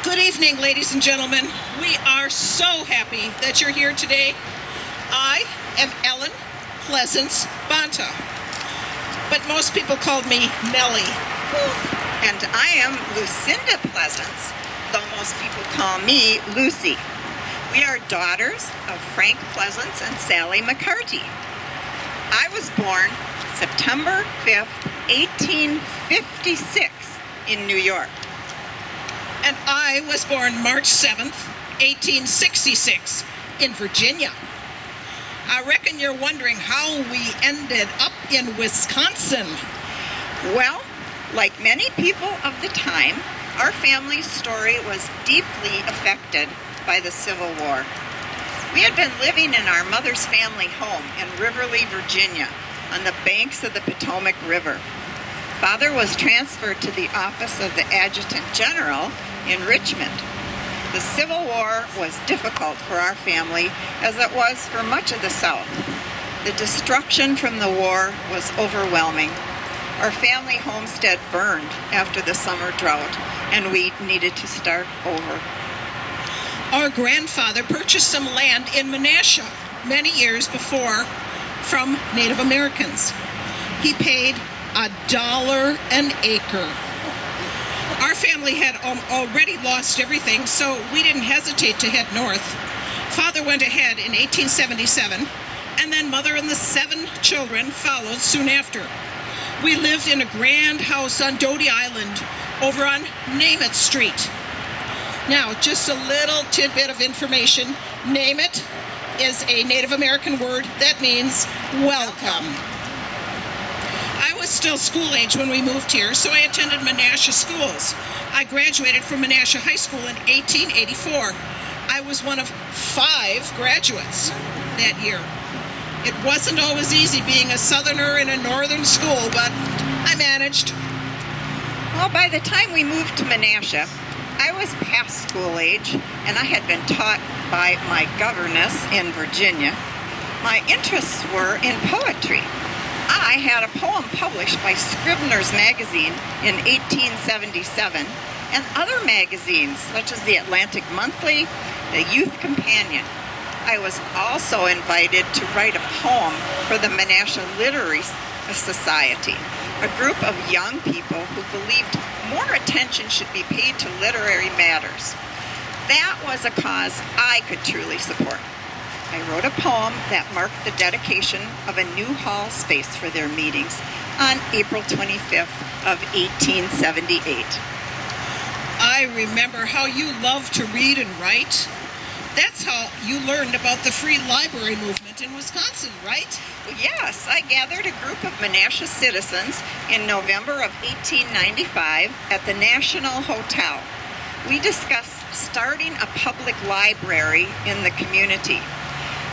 Good evening, ladies and gentlemen. We are so happy that you're here today. I am Ellen Pleasance Banta, but most people called me Nellie. And I am Lucinda Pleasance, though most people call me Lucy. We are daughters of Frank Pleasance and Sally McCarty. I was born September 5th, 1856 in New York. And I was born March 7th, 1866 in Virginia. I reckon you're wondering how we ended up in Wisconsin. Well, like many people of the time, our family's story was deeply affected by the Civil War. We had been living in our mother's family home in Riverly, Virginia, on the banks of the Potomac River. Father was transferred to the office of the Adjutant General in Richmond. The Civil War was difficult for our family, as it was for much of the South. The destruction from the war was overwhelming. Our family homestead burned after the summer drought, and we needed to start over. Our grandfather purchased some land in Menasha many years before from Native Americans. He paid $1 an acre. Our family had already lost everything, so we didn't hesitate to head north. Father went ahead in 1877, and then Mother and the 7 children followed soon after. We lived in a grand house on Doty Island over on Namath Street. Now, just a little tidbit of information. Namath is a Native American word that means welcome. I was still school age when we moved here, so I attended Menasha schools. I graduated from Menasha High School in 1884. I was one of 5 graduates that year. It wasn't always easy being a Southerner in a northern school, but I managed. Well, by the time we moved to Menasha, I was past school age, and I had been taught by my governess in Virginia. My interests were in poetry. I had a poem published by Scribner's Magazine in 1877 and other magazines such as the Atlantic Monthly, the Youth Companion. I was also invited to write a poem for the Menasha Literary Society, a group of young people who believed more attention should be paid to literary matters. That was a cause I could truly support. I wrote a poem that marked the dedication of a new hall space for their meetings on April 25th of 1878. I remember how you loved to read and write. That's how you learned about the free library movement in Wisconsin, right? Yes, I gathered a group of Menasha citizens in November of 1895 at the National Hotel. We discussed starting a public library in the community.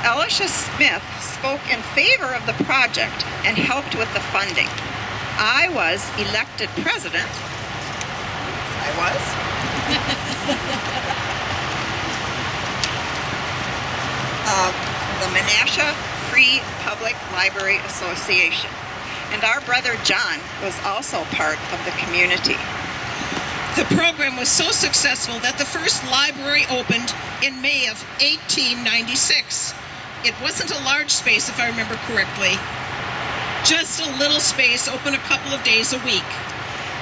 Elisha Smith spoke in favor of the project and helped with the funding. I was elected president. I was. Of the Menasha Free Public Library Association. And our brother John was also part of the community. The program was so successful that the first library opened in May of 1896. It wasn't a large space, if I remember correctly. Just a little space, open a couple of days a week.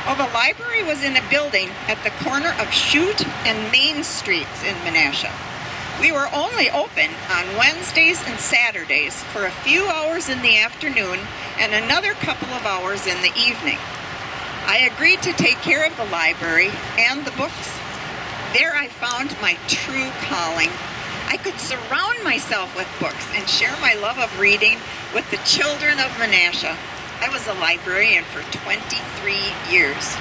Well, the library was in a building at the corner of Chute and Main Streets in Menasha. We were only open on Wednesdays and Saturdays for a few hours in the afternoon and another couple of hours in the evening. I agreed to take care of the library and the books. There I found my true calling. I could surround myself with books and share my love of reading with the children of Menasha. I was a librarian for 23 years.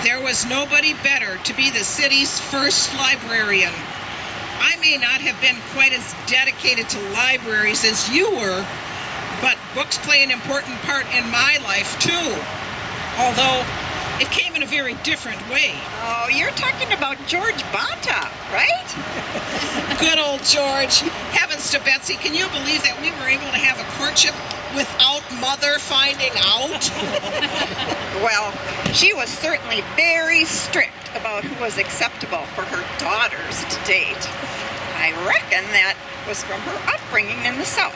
There was nobody better to be the city's first librarian. I may not have been quite as dedicated to libraries as you were, but books play an important part in my life too, although it came in a very different way. Oh, you're talking about George Banta, right? Good old George. Heavens to Betsy, can you believe that we were able to have a courtship without Mother finding out? Well, she was certainly very strict about who was acceptable for her daughters to date. I reckon that was from her upbringing in the South.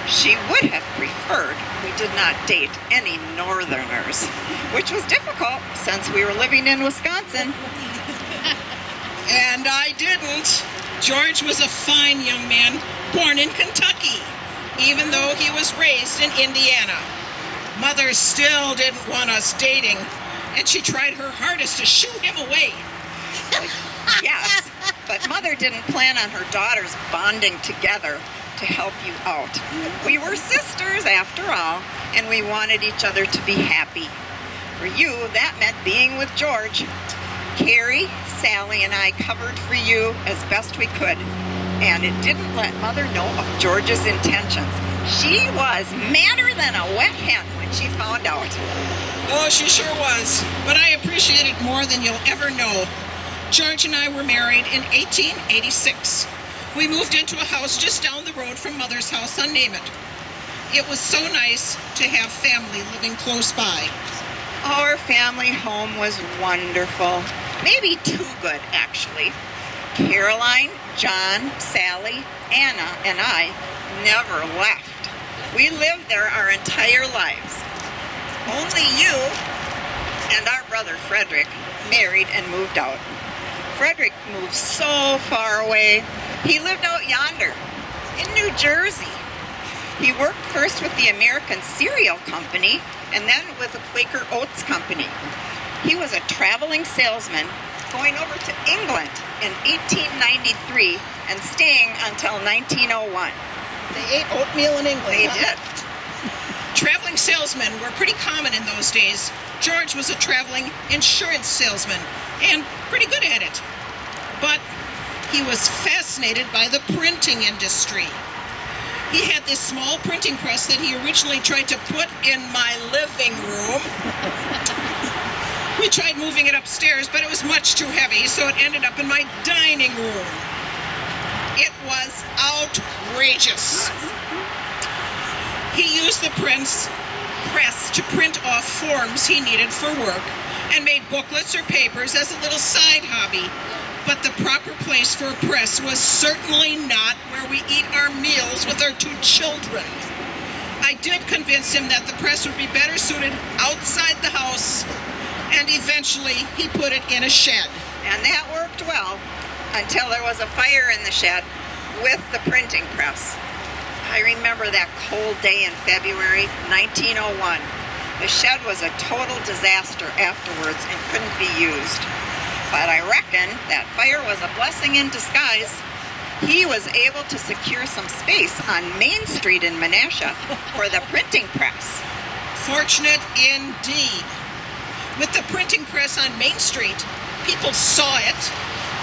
She would have preferred we did not date any Northerners, which was difficult since we were living in Wisconsin. And I didn't. George was a fine young man born in Kentucky, even though he was raised in Indiana. Mother still didn't want us dating, and she tried her hardest to shoo him away. Yes, but Mother didn't plan on her daughters bonding together to help you out. We were sisters after all, and we wanted each other to be happy. For you, that meant being with George. Carrie, Sally, and I covered for you as best we could, and it didn't let Mother know of George's intentions. She was madder than a wet hen when she found out. Oh, she sure was, but I appreciate it more than you'll ever know. George and I were married in 1886. We moved into a house just down the road from Mother's house on Namath. It was so nice to have family living close by. Our family home was wonderful. Maybe too good, actually. Caroline, John, Sally, Anna, and I never left. We lived there our entire lives. Only you and our brother Frederick married and moved out. Frederick moved so far away. He lived out yonder in New Jersey. He worked first with the American Cereal Company and then with the Quaker Oats Company. He was a traveling salesman going over to England in 1893 and staying until 1901. They ate oatmeal in England. They did. Traveling salesmen were pretty common in those days. George was a traveling insurance salesman and pretty good at it. But he was fascinated by the printing industry. He had this small printing press that he originally tried to put in my living room. We tried moving it upstairs, but it was much too heavy, so it ended up in my dining room. It was outrageous. He used the press to print off forms he needed for work and made booklets or papers as a little side hobby. But the proper place for a press was certainly not where we eat our meals with our two children. I did convince him that the press would be better suited outside the house, and eventually he put it in a shed. And that worked well until there was a fire in the shed with the printing press. I remember that cold day in February 1901. The shed was a total disaster afterwards and couldn't be used. But I reckon that fire was a blessing in disguise. He was able to secure some space on Main Street in Menasha for the printing press. Fortunate indeed. With the printing press on Main Street, people saw it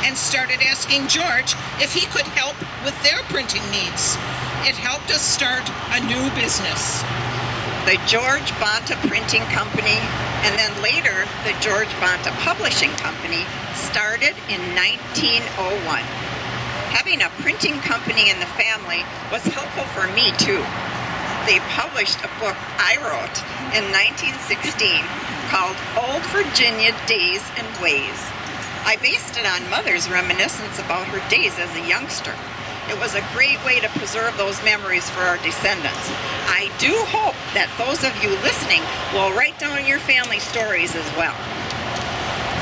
and started asking George if he could help with their printing needs. It helped us start a new business. The George Banta Printing Company, and then later the George Banta Publishing Company, started in 1901. Having a printing company in the family was helpful for me too. They published a book I wrote in 1916 called Old Virginia Days and Ways. I based it on Mother's reminiscence about her days as a youngster. It was a great way to preserve those memories for our descendants. I do hope that those of you listening will write down your family stories as well.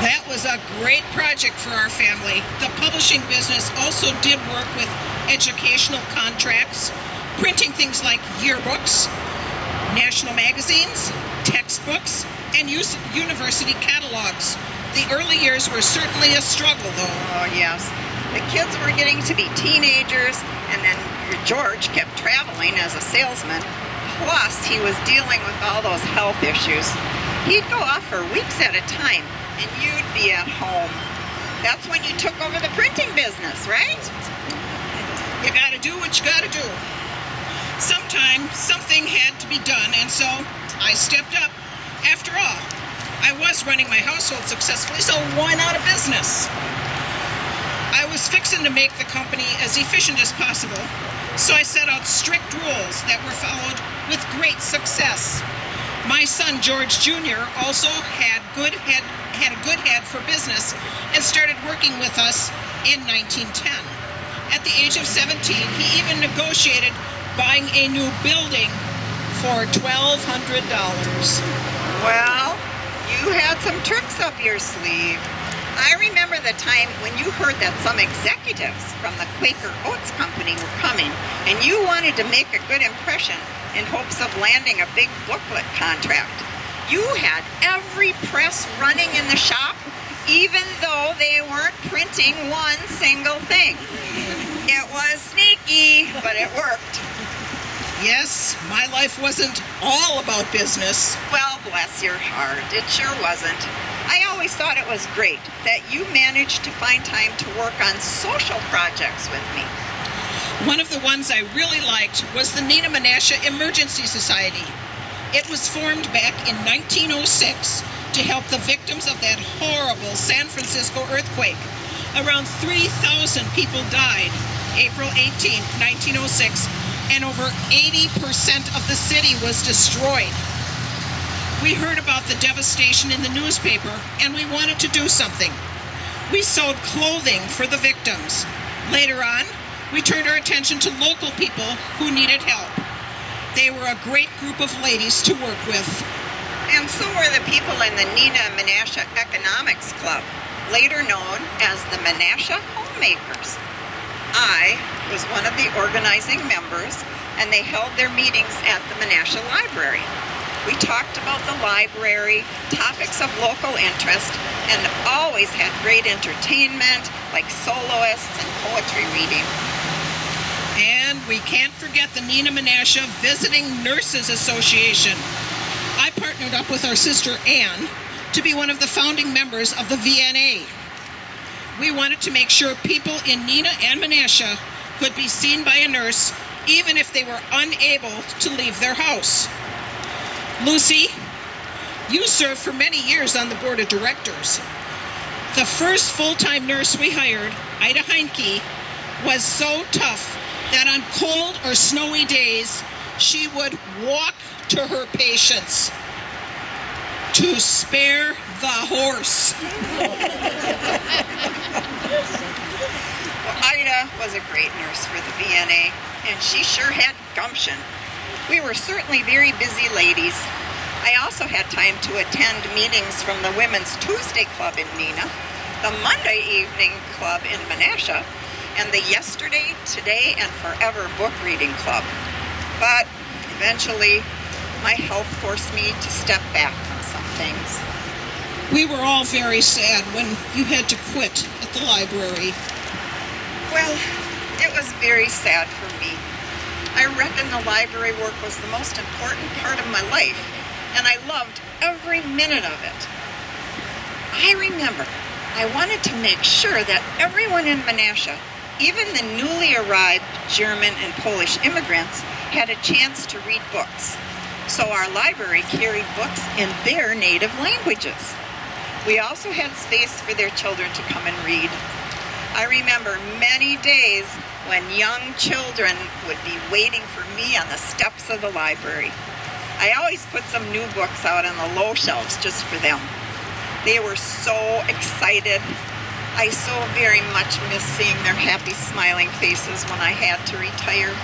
That was a great project for our family. The publishing business also did work with educational contracts, printing things like yearbooks, national magazines, textbooks, and university catalogs. The early years were certainly a struggle, though. Oh, yes. The kids were getting to be teenagers, and then George kept traveling as a salesman. Plus, he was dealing with all those health issues. He'd go off for weeks at a time, and you'd be at home. That's when you took over the printing business, right? You gotta do what you gotta do. Sometime, something had to be done, and so I stepped up. After all, I was running my household successfully, so why not a business? I was fixing to make the company as efficient as possible, so I set out strict rules that were followed with great success. My son George Jr. also had a good head for business and started working with us in 1910. At the age of 17, he even negotiated buying a new building for $1,200. Well, you had some tricks up your sleeve. I remember the time when you heard that some executives from the Quaker Oats Company were coming, and you wanted to make a good impression in hopes of landing a big booklet contract. You had every press running in the shop, even though they weren't printing one single thing. It was sneaky, but it worked. Yes, my life wasn't all about business. Well, bless your heart, it sure wasn't. I always thought it was great that you managed to find time to work on social projects with me. One of the ones I really liked was the Neenah Emergency Society. It was formed back in 1906 to help the victims of that horrible San Francisco earthquake. Around 3,000 people died April 18, 1906, and over 80% of the city was destroyed. We heard about the devastation in the newspaper, and we wanted to do something. We sewed clothing for the victims. Later on, we turned our attention to local people who needed help. They were a great group of ladies to work with. And so were the people in the Neenah Menasha Economics Club, later known as the Menasha Homemakers. I was one of the organizing members, and they held their meetings at the Menasha Library. We talked about the library, topics of local interest, and always had great entertainment like soloists and poetry reading. And we can't forget the Neenah Menasha Visiting Nurses Association. I partnered up with our sister Ann to be one of the founding members of the VNA. We wanted to make sure people in Neenah and Menasha could be seen by a nurse even if they were unable to leave their house. Lucy, you served for many years on the board of directors. The first full-time nurse we hired, Ida Heinke, was so tough that on cold or snowy days, she would walk to her patients to spare the horse. Well, Ida was a great nurse for the VNA, and she sure had gumption. We were certainly very busy ladies. I also had time to attend meetings from the Women's Tuesday Club in Neenah, the Monday Evening Club in Menasha, and the Yesterday, Today, and Forever Book Reading Club. But eventually, my health forced me to step back from some things. We were all very sad when you had to quit at the library. Well, it was very sad for me. I reckon the library work was the most important part of my life, and I loved every minute of it. I remember I wanted to make sure that everyone in Menasha, even the newly arrived German and Polish immigrants, had a chance to read books. So our library carried books in their native languages. We also had space for their children to come and read. I remember many days when young children would be waiting for me on the steps of the library. I always put some new books out on the low shelves just for them. They were so excited. I so very much miss seeing their happy, smiling faces when I had to retire.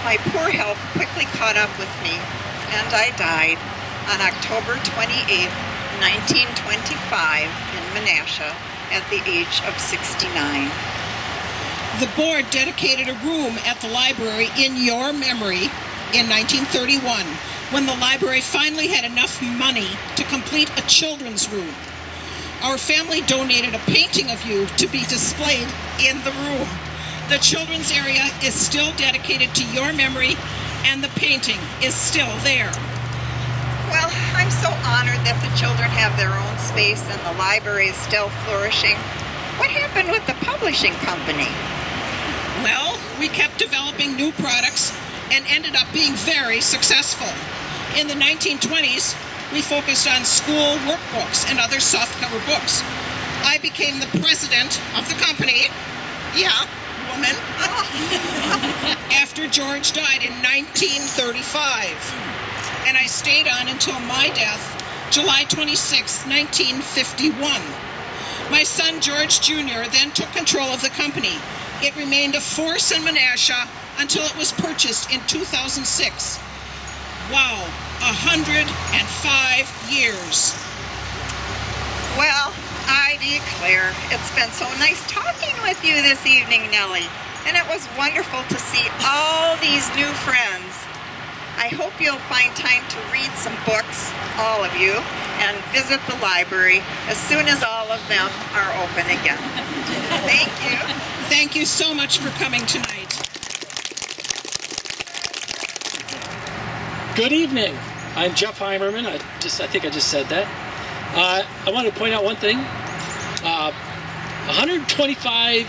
My poor health quickly caught up with me, and I died on October 28, 1925 in Menasha at the age of 69. The board dedicated a room at the library in your memory in 1931, when the library finally had enough money to complete a children's room. Our family donated a painting of you to be displayed in the room. The children's area is still dedicated to your memory, and the painting is still there. Well, I'm so honored that the children have their own space and the library is still flourishing. What happened with the publishing company? Well, we kept developing new products and ended up being very successful. In the 1920s, we focused on school workbooks and other softcover books. I became the president of the company. Yeah, woman. After George died in 1935. and I stayed on until my death, July 26, 1951. My son George Jr. then took control of the company. It remained a force in Menasha until it was purchased in 2006. Wow, 105 years. Well, I declare, it's been so nice talking with you this evening, Nellie. And it was wonderful to see all these new friends. I hope you'll find time to read some books, all of you, and visit the library as soon as all of them are open again. Thank you. Thank you so much for coming tonight. Good evening. I'm Jeff Heimerman. I think I just said that. I want to point out one thing. 125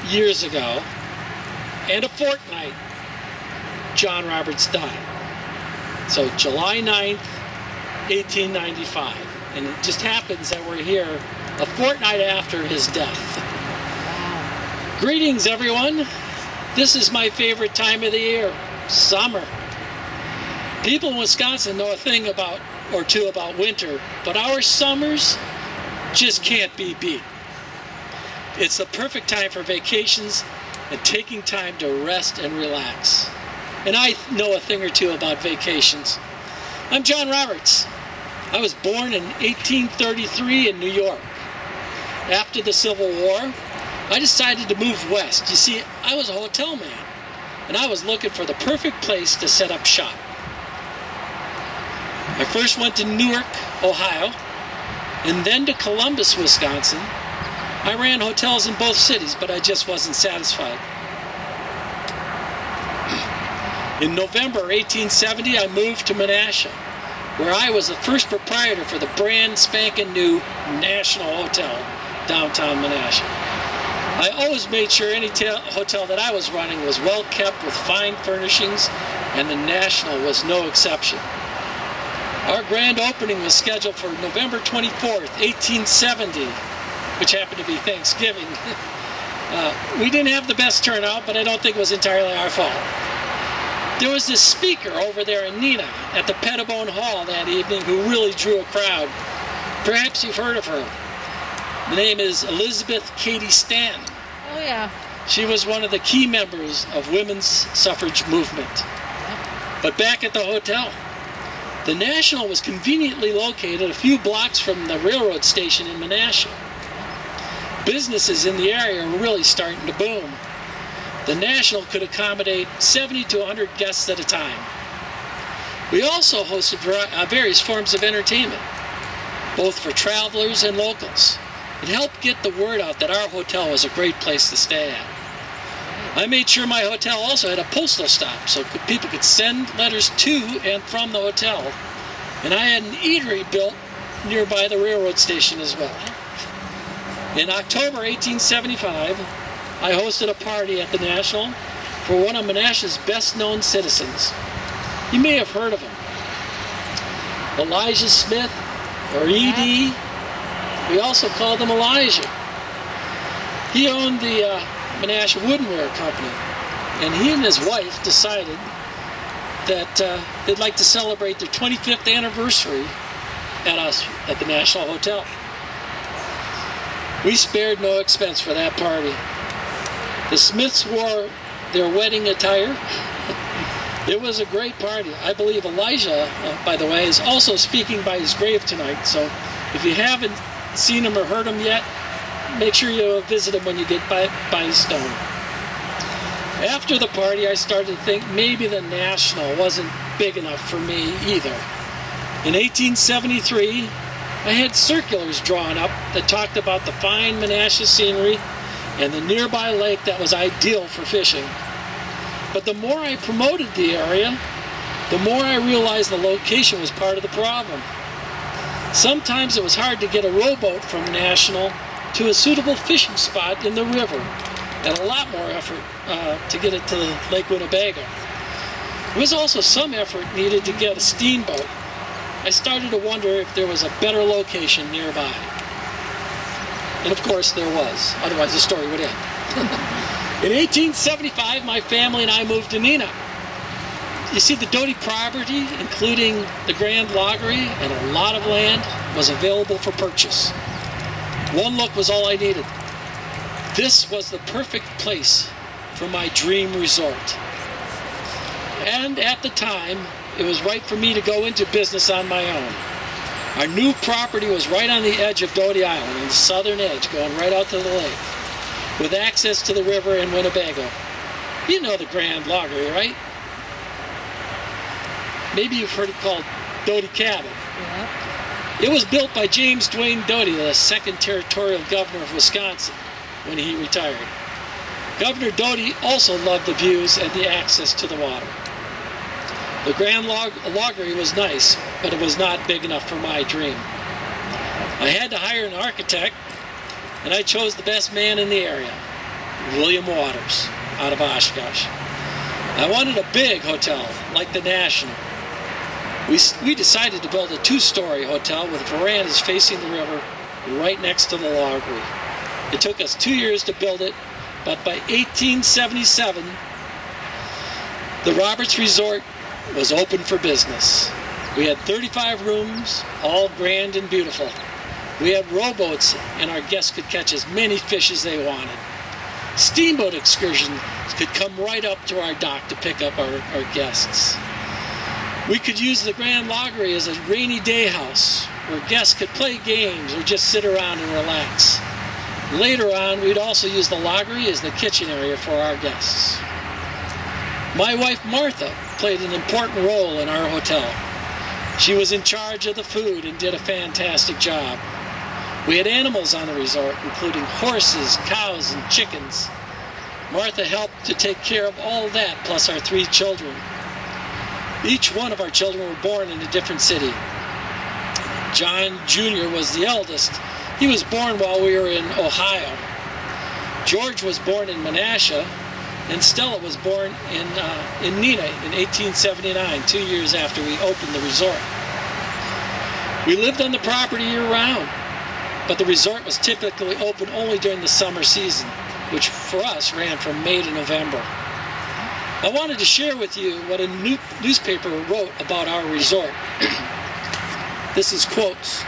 years ago, and a fortnight, John Roberts died. So July 9th, 1895. And it just happens that we're here a fortnight after his death. Greetings, everyone. This is my favorite time of the year, summer. People in Wisconsin know a thing or two about winter, but our summers just can't be beat. It's the perfect time for vacations and taking time to rest and relax. And I know a thing or two about vacations. I'm John Roberts. I was born in 1833 in New York. After the Civil War, I decided to move west. You see, I was a hotel man, and I was looking for the perfect place to set up shop. I first went to Newark, Ohio, and then to Columbus, Wisconsin. I ran hotels in both cities, but I just wasn't satisfied. In November 1870, I moved to Menasha, where I was the first proprietor for the brand spanking new National Hotel, downtown Menasha. I always made sure any hotel that I was running was well kept with fine furnishings, and the National was no exception. Our grand opening was scheduled for November 24th, 1870, which happened to be Thanksgiving. We didn't have the best turnout, but I don't think it was entirely our fault. There was this speaker over there in Neenah at the Pettibone Hall that evening who really drew a crowd. Perhaps you've heard of her. The name is Elizabeth Cady Stanton. Oh, yeah. She was one of the key members of women's suffrage movement. But back at the hotel, the National was conveniently located a few blocks from the railroad station in Menasha. Businesses in the area were really starting to boom. The National could accommodate 70 to 100 guests at a time. We also hosted various forms of entertainment, both for travelers and locals. It helped get the word out that our hotel was a great place to stay at. I made sure my hotel also had a postal stop so people could send letters to and from the hotel. And I had an eatery built nearby the railroad station as well. In October 1875, I hosted a party at the National for one of Menasha's best-known citizens. You may have heard of him. Elijah Smith, or E.D. We also called him Elijah. He owned the Menasha Woodenware Company, and he and his wife decided that they'd like to celebrate their 25th anniversary at the National Hotel. We spared no expense for that party. The Smiths wore their wedding attire. It was a great party. I believe Elijah, by the way, is also speaking by his grave tonight, so if you haven't seen him or heard him yet, make sure you visit him when you get by his stone. After the party, I started to think maybe the National wasn't big enough for me either. In 1873, I had circulars drawn up that talked about the fine Menasha scenery and the nearby lake that was ideal for fishing. But the more I promoted the area, the more I realized the location was part of the problem. Sometimes it was hard to get a rowboat from National to a suitable fishing spot in the river, and a lot more effort to get it to Lake Winnebago. There was also some effort needed to get a steamboat. I started to wonder if there was a better location nearby. And of course there was, otherwise the story would end. In 1875, my family and I moved to Neenah. You see, the Doty property, including the Grand Loggery and a lot of land, was available for purchase. One look was all I needed. This was the perfect place for my dream resort. And at the time, it was right for me to go into business on my own. Our new property was right on the edge of Doty Island, on the southern edge, going right out to the lake, with access to the river and Winnebago. You know the Grand Loggery, right? Maybe you've heard it called Doty Cabin. Yeah. It was built by James Duane Doty, the second territorial governor of Wisconsin, when he retired. Governor Doty also loved the views and the access to the water. The Grand Loggery was nice, but it was not big enough for my dream. I had to hire an architect, and I chose the best man in the area, William Waters, out of Oshkosh. I wanted a big hotel, like the National. We decided to build a 2-story hotel with verandas facing the river right next to the loggery. It took us 2 years to build it, but by 1877, the Roberts Resort was open for business. We had 35 rooms, all grand and beautiful. We had rowboats, and our guests could catch as many fish as they wanted. Steamboat excursions could come right up to our dock to pick up our guests. We could use the Grand Loggery as a rainy day house where guests could play games or just sit around and relax. Later on, we'd also use the loggery as the kitchen area for our guests. My wife Martha played an important role in our hotel. She was in charge of the food and did a fantastic job. We had animals on the resort, including horses, cows, and chickens. Martha helped to take care of all that, plus our 3 children. Each one of our children were born in a different city. John Jr. was the eldest. He was born while we were in Ohio. George was born in Menasha, and Stella was born in Neenah in 1879, 2 years after we opened the resort. We lived on the property year-round, but the resort was typically open only during the summer season, which for us ran from May to November. I wanted to share with you what a newspaper wrote about our resort. This is quotes.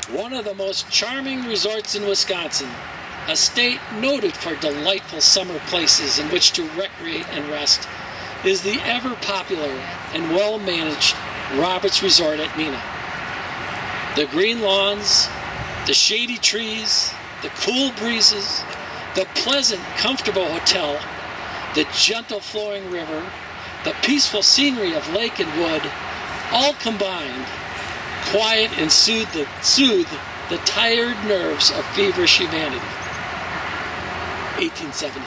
One of the most charming resorts in Wisconsin, a state noted for delightful summer places in which to recreate and rest, is the ever-popular and well-managed Roberts Resort at Neenah. The green lawns, the shady trees, the cool breezes, the pleasant, comfortable hotel, the gentle flowing river, the peaceful scenery of lake and wood, all combined, quiet and soothe the tired nerves of feverish humanity. 1870.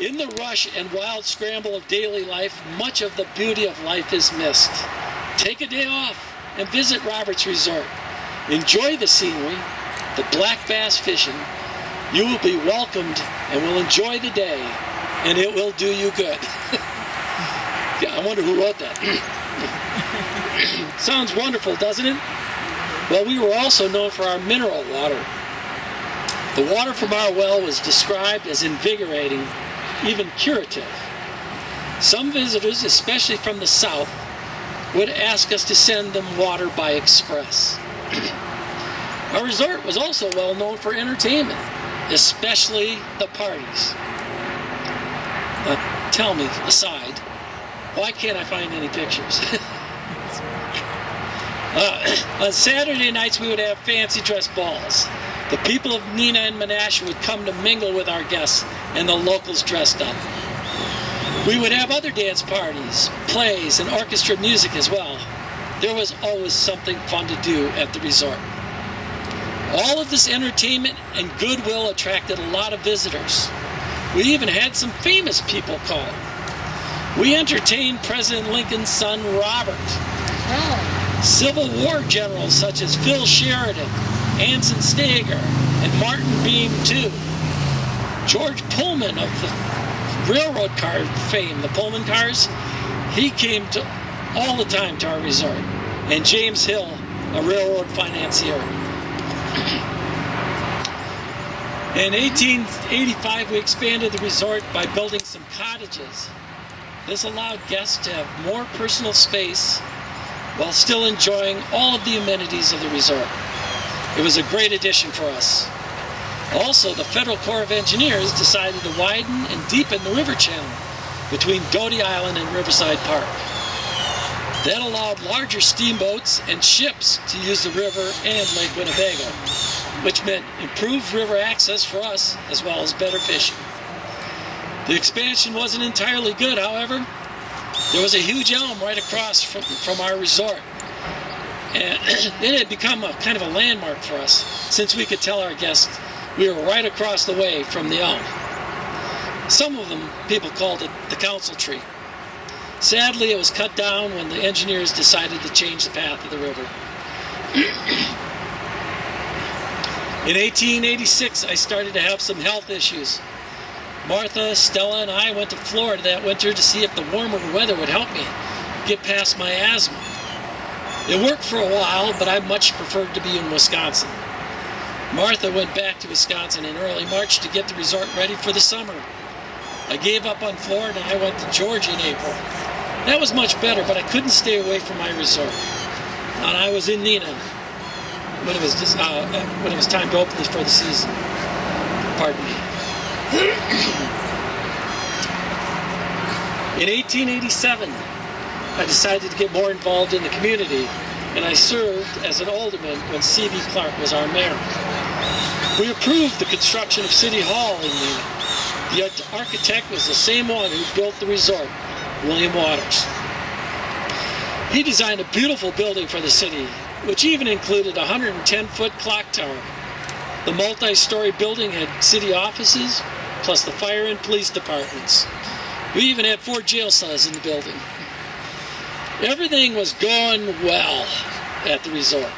In the rush and wild scramble of daily life, much of the beauty of life is missed. Take a day off and visit Roberts Resort. Enjoy the scenery, the black bass fishing. You will be welcomed and will enjoy the day, and it will do you good. Yeah, I wonder who wrote that. Sounds wonderful, doesn't it? Well, we were also known for our mineral water. The water from our well was described as invigorating, even curative. Some visitors, especially from the south, would ask us to send them water by express. Our resort was also well known for entertainment, especially the parties. Tell me, aside, why can't I find any pictures? On Saturday nights, we would have fancy dress balls. The people of Neenah and Menasha would come to mingle with our guests and the locals dressed up. We would have other dance parties, plays, and orchestra music as well. There was always something fun to do at the resort. All of this entertainment and goodwill attracted a lot of visitors. We even had some famous people call. We entertained President Lincoln's son, Robert. Oh. Civil War generals such as Phil Sheridan, Anson Stager, and Martin Beam, too. George Pullman of the railroad car fame, the Pullman cars, he came all the time to our resort. And James Hill, a railroad financier. In 1885, we expanded the resort by building some cottages. This allowed guests to have more personal space while still enjoying all of the amenities of the resort. It was a great addition for us. Also, the Federal Corps of Engineers decided to widen and deepen the river channel between Doty Island and Riverside Park. That allowed larger steamboats and ships to use the river and Lake Winnebago, which meant improved river access for us as well as better fishing. The expansion wasn't entirely good, however. There was a huge elm right across from our resort, and it had become a kind of a landmark for us since we could tell our guests we were right across the way from the elm. Some of them, people called it the council tree. Sadly, it was cut down when the engineers decided to change the path of the river. In 1886, I started to have some health issues. Martha, Stella, and I went to Florida that winter to see if the warmer weather would help me get past my asthma. It worked for a while, but I much preferred to be in Wisconsin. Martha went back to Wisconsin in early March to get the resort ready for the summer. I gave up on Florida and I went to Georgia in April. That was much better, but I couldn't stay away from my resort. And I was in Neenah when it was time to open this for the season. Pardon me. In 1887, I decided to get more involved in the community, and I served as an alderman when C.B. Clark was our mayor. We approved the construction of City Hall in Neenah. The architect was the same one who built the resort, William Waters. He designed a beautiful building for the city, which even included a 110-foot clock tower. The multi-story building had city offices, plus the fire and police departments. We even had 4 jail cells in the building. Everything was going well at the resort,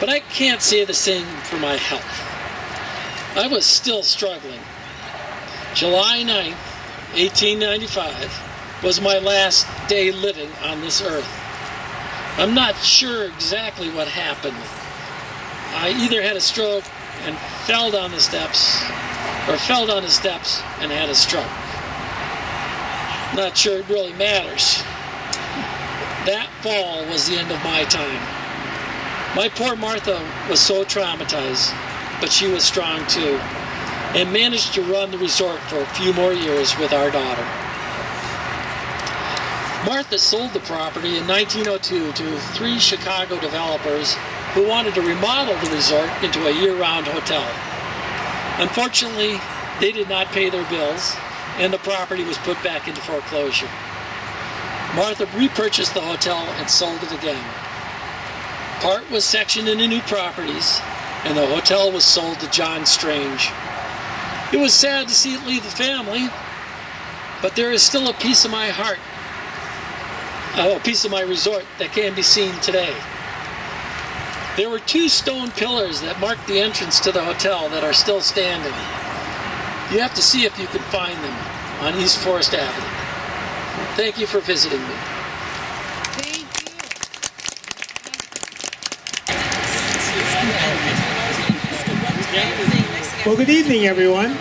but I can't say the same for my health. I was still struggling. July 9th, 1895 was my last day living on this earth. I'm not sure exactly what happened. I either had a stroke and fell down the steps, or fell down the steps and had a stroke. Not sure it really matters. That fall was the end of my time. My poor Martha was so traumatized, but she was strong too, and managed to run the resort for a few more years with our daughter. Martha sold the property in 1902 to 3 Chicago developers who wanted to remodel the resort into a year-round hotel. Unfortunately, they did not pay their bills, and the property was put back into foreclosure. Martha repurchased the hotel and sold it again. Part was sectioned into new properties, and the hotel was sold to John Strange. It was sad to see it leave the family, but there is still a piece of my heart, a piece of my resort that can be seen today. There were 2 stone pillars that marked the entrance to the hotel that are still standing. You have to see if you can find them on East Forest Avenue. Thank you for visiting me. Thank you. Well, good evening, everyone.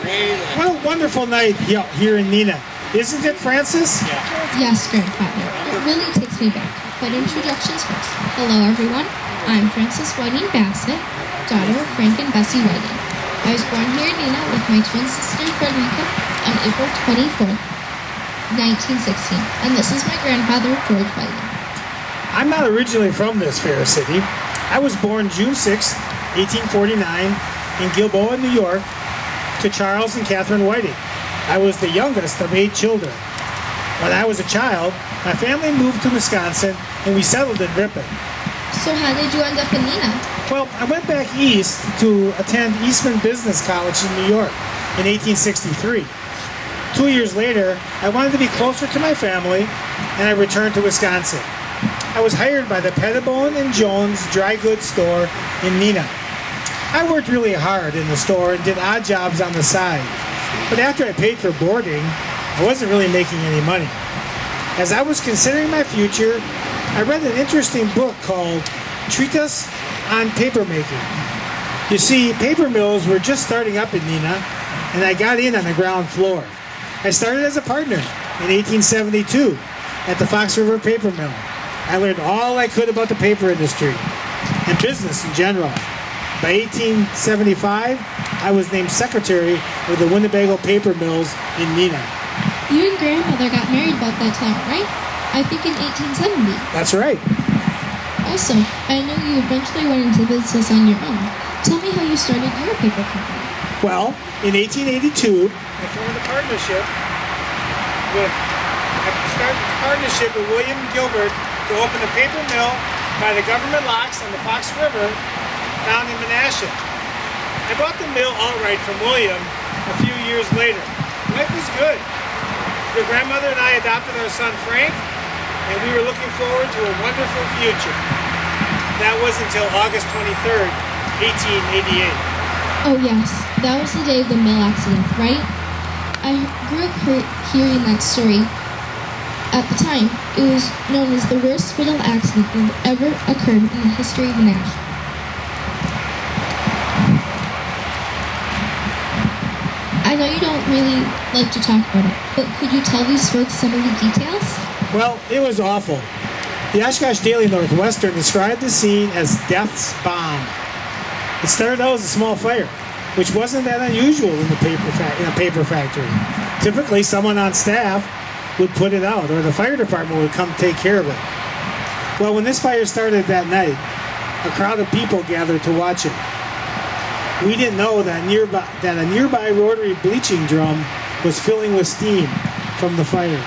What a wonderful night here in Neenah. Isn't it, Frances? Yes, Grandfather. It really takes me back. But introductions first. Hello, everyone. I'm Frances Whiting Bassett, daughter of Frank and Bessie Whiting. I was born here in Neenah with my twin sister, Frederica, on April 24th, 1916. And this is my grandfather, George Whiting. I'm not originally from this fair city. I was born June 6, 1849, in Gilboa, New York, to Charles and Catherine Whiting. I was the youngest of 8 children. When I was a child, my family moved to Wisconsin and we settled in Ripon. So how did you end up in Neenah? Well, I went back east to attend Eastman Business College in New York in 1863. 2 years later, I wanted to be closer to my family, and I returned to Wisconsin. I was hired by the Pettibone and Jones dry goods store in Neenah. I worked really hard in the store and did odd jobs on the side. But after I paid for boarding, I wasn't really making any money. As I was considering my future, I read an interesting book called Treatise on Paper Making. You see, paper mills were just starting up in Neenah, and I got in on the ground floor. I started as a partner in 1872 at the Fox River Paper Mill. I learned all I could about the paper industry and business in general. By 1875, I was named secretary of the Winnebago Paper Mills in Neenah. You and grandmother got married about that time, right? I think in 1870. That's right. Also, I know you eventually went into business on your own. Tell me how you started your paper company. Well, in 1882, I formed a partnership with William Gilbert to open a paper mill by the government locks on the Fox River down in Menasha. I bought the mill outright from William a few years later. Life was good. Your grandmother and I adopted our son Frank, and we were looking forward to a wonderful future. That was until August 23rd, 1888. Oh yes, that was the day of the mill accident, right? I grew up hearing that story. At the time, it was known as the worst fatal accident that ever occurred in the history of Menasha. I know you don't really like to talk about it, but could you tell these folks some of the details? Well, it was awful. The Oshkosh Daily Northwestern described the scene as death's bomb. It started out as a small fire, which wasn't that unusual in a paper factory. Typically, someone on staff would put it out, or the fire department would come take care of it. Well, when this fire started that night, a crowd of people gathered to watch it. We didn't know that a nearby rotary bleaching drum was filling with steam from the fire.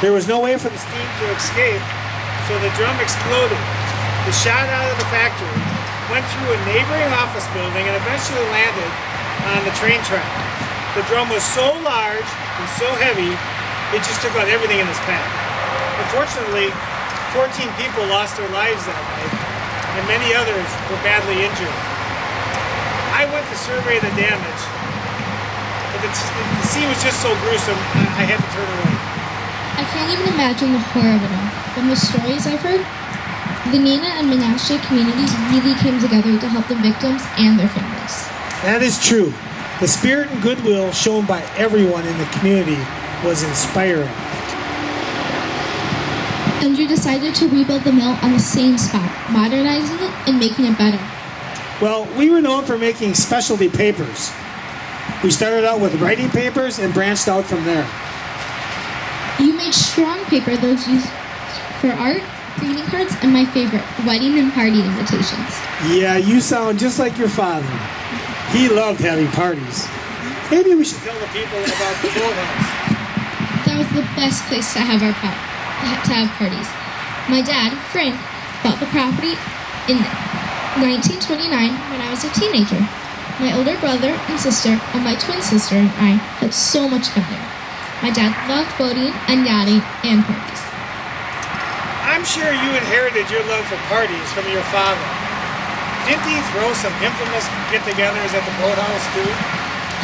There was no way for the steam to escape, so the drum exploded. It shot out of the factory, went through a neighboring office building, and eventually landed on the train track. The drum was so large and so heavy, it just took out everything in its path. Unfortunately, 14 people lost their lives that night, and many others were badly injured. I went to survey the damage, but the scene was just so gruesome, I had to turn away. I can't even imagine the horror of it all. From the stories I've heard, the Neenah and Menasha communities really came together to help the victims and their families. That is true. The spirit and goodwill shown by everyone in the community was inspiring. And you decided to rebuild the mill on the same spot, modernizing it and making it better. Well, we were known for making specialty papers. We started out with writing papers and branched out from there. You made strong paper, those used for art, greeting cards, and my favorite, wedding and party invitations. Yeah, you sound just like your father. He loved having parties. Maybe we should tell the people about the boathouse. That was the best place to have parties. My dad, Frank, bought the property in 1929 when I was a teenager. My older brother and sister and my twin sister and I had so much fun there. My dad loved boating and yachting and parties. I'm sure you inherited your love for parties from your father. Didn't he throw some infamous get-togethers at the boathouse too?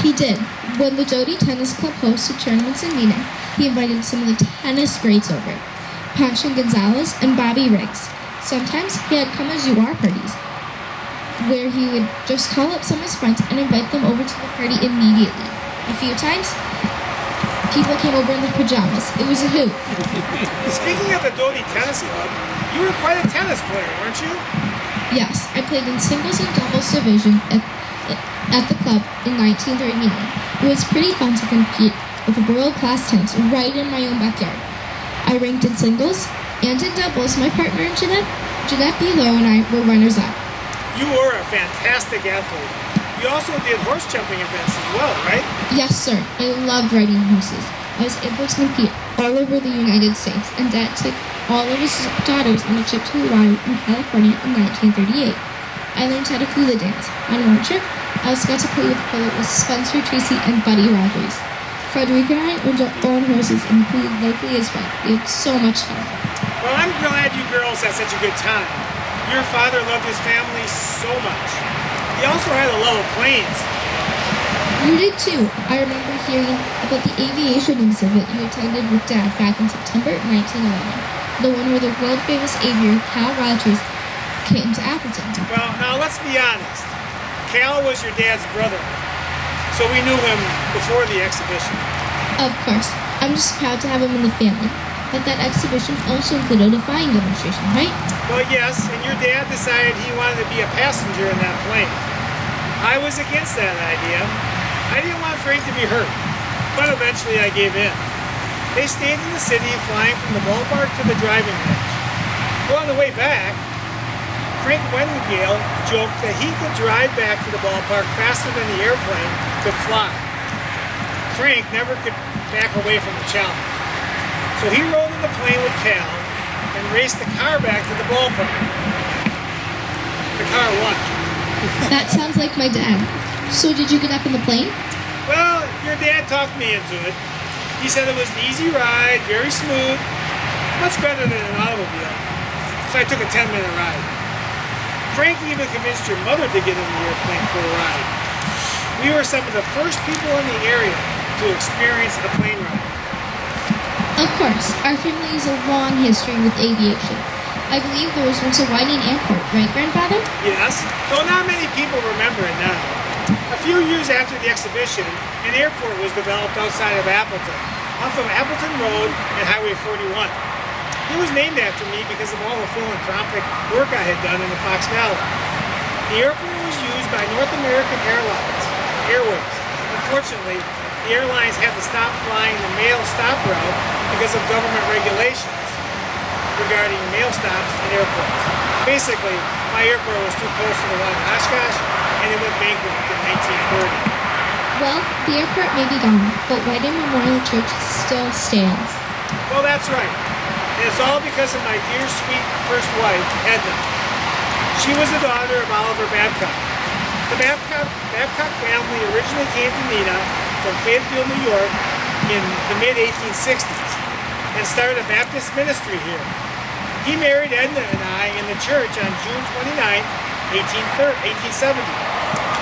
He did. When the Doty Tennis Club hosted tournaments in Neenah, he invited some of the tennis greats over. Pancho Gonzalez and Bobby Riggs. Sometimes he had come-as-you-are parties, where he would just call up some of his friends and invite them over to the party immediately. A few times, people came over in their pajamas. It was a hoot. Speaking of the Doty Tennis Club, you were quite a tennis player, weren't you? Yes, I played in singles and doubles division at the club in 1939. It was pretty fun to compete with world-class tennis right in my own backyard. I ranked in singles and in doubles. My partner Jeanette Bilo and I were runners-up. You were a fantastic athlete. You also did horse jumping events as well, right? Yes, sir. I loved riding horses. I was able to compete all over the United States, and Dad took all of his daughters on a trip to Hawaii and California in 1938. I learned how to hula dance. On one trip, I also got to play with Spencer Tracy and Buddy Rogers. Frederica and I owned horses and played locally as well. We had so much fun. Well, I'm glad you girls had such a good time. Your father loved his family so much. He also had a love of planes. You did too. I remember hearing about the aviation exhibit you attended with Dad back in September 1911. The one where the world-famous aviator Cal Rogers came to Appleton. Well, now let's be honest. Cal was your dad's brother, so we knew him before the exhibition. Of course, I'm just proud to have him in the family. But that exhibition also included a flying demonstration, right? Well, yes, and your dad decided he wanted to be a passenger in that plane. I was against that idea. I didn't want Frank to be hurt, but eventually I gave in. They stayed in the city, flying from the ballpark to the driving range. Well, on the way back, Frank Wendigale joked that he could drive back to the ballpark faster than the airplane could fly. Frank never could back away from the challenge. So he rode in the plane with Cal and raced the car back to the ballpark. The car won. That sounds like my dad. So did you get up in the plane? Well, your dad talked me into it. He said it was an easy ride, very smooth, much better than an automobile. So I took a 10-minute ride. Frank even convinced your mother to get in the airplane for a ride. We were some of the first people in the area to experience a plane ride. Of course, our family has a long history with aviation. I believe there was once a Whiting Airport, right, Grandfather? Yes, though not many people remember it now. A few years after the exhibition, an airport was developed outside of Appleton, off of Appleton Road and Highway 41. It was named after me because of all the philanthropic work I had done in the Fox Valley. The airport was used by North American Airways. Unfortunately, the airlines had to stop flying the mail stop route because of government regulations regarding mail stops in airports. Basically, my airport was too close to the one in Oshkosh, and it went bankrupt in 1930. Well, the airport may be gone, but Whiting Memorial Church still stands. Well, that's right. And it's all because of my dear, sweet first wife, Edna. She was the daughter of Oliver Babcock. The Babcock family originally came to Neenah from Fayetteville, New York in the mid-1860s and started a Baptist ministry here. He married Edna and I in the church on June 29, 1870.